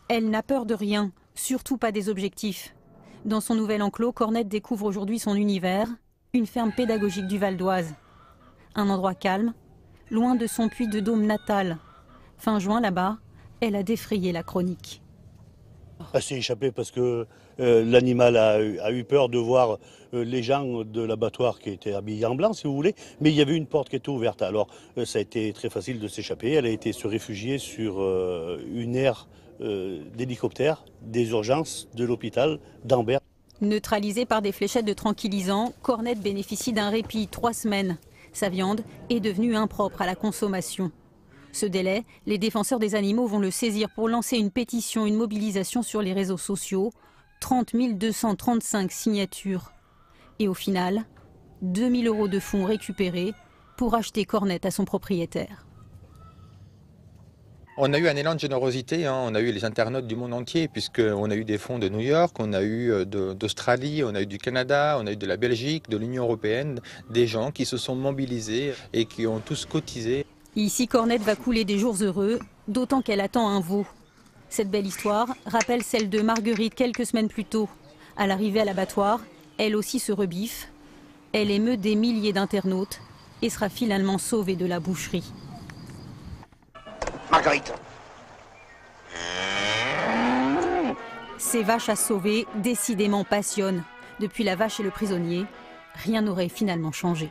Elle n'a peur de rien, surtout pas des objectifs. Dans son nouvel enclos, Cornette découvre aujourd'hui son univers, une ferme pédagogique du Val d'Oise. Un endroit calme, loin de son puits de Dôme natal. Fin juin, là-bas, elle a défrayé la chronique. Elle s'est échappée parce que l'animal a eu peur de voir les gens de l'abattoir qui étaient habillés en blanc, si vous voulez, mais il y avait une porte qui était ouverte. Alors ça a été très facile de s'échapper. Elle a été se réfugier sur une aire d'hélicoptère des urgences de l'hôpital d'Ambert. Neutralisée par des fléchettes de tranquillisants, Cornette bénéficie d'un répit 3 semaines. Sa viande est devenue impropre à la consommation. Ce délai, les défenseurs des animaux vont le saisir pour lancer une pétition, une mobilisation sur les réseaux sociaux. 30 235 signatures. Et au final, 2 000 € de fonds récupérés pour acheter Cornette à son propriétaire. On a eu un élan de générosité, hein. On a eu les internautes du monde entier, puisqu'on a eu des fonds de New York, on a eu d'Australie, on a eu du Canada, on a eu de la Belgique, de l'Union européenne, des gens qui se sont mobilisés et qui ont tous cotisé. Ici, Cornette va couler des jours heureux, d'autant qu'elle attend un veau. Cette belle histoire rappelle celle de Marguerite quelques semaines plus tôt. À l'arrivée à l'abattoir, elle aussi se rebiffe. Elle émeut des milliers d'internautes et sera finalement sauvée de la boucherie. Marguerite. Ces vaches à sauver, décidément passionnent. Depuis la vache et le prisonnier, rien n'aurait finalement changé.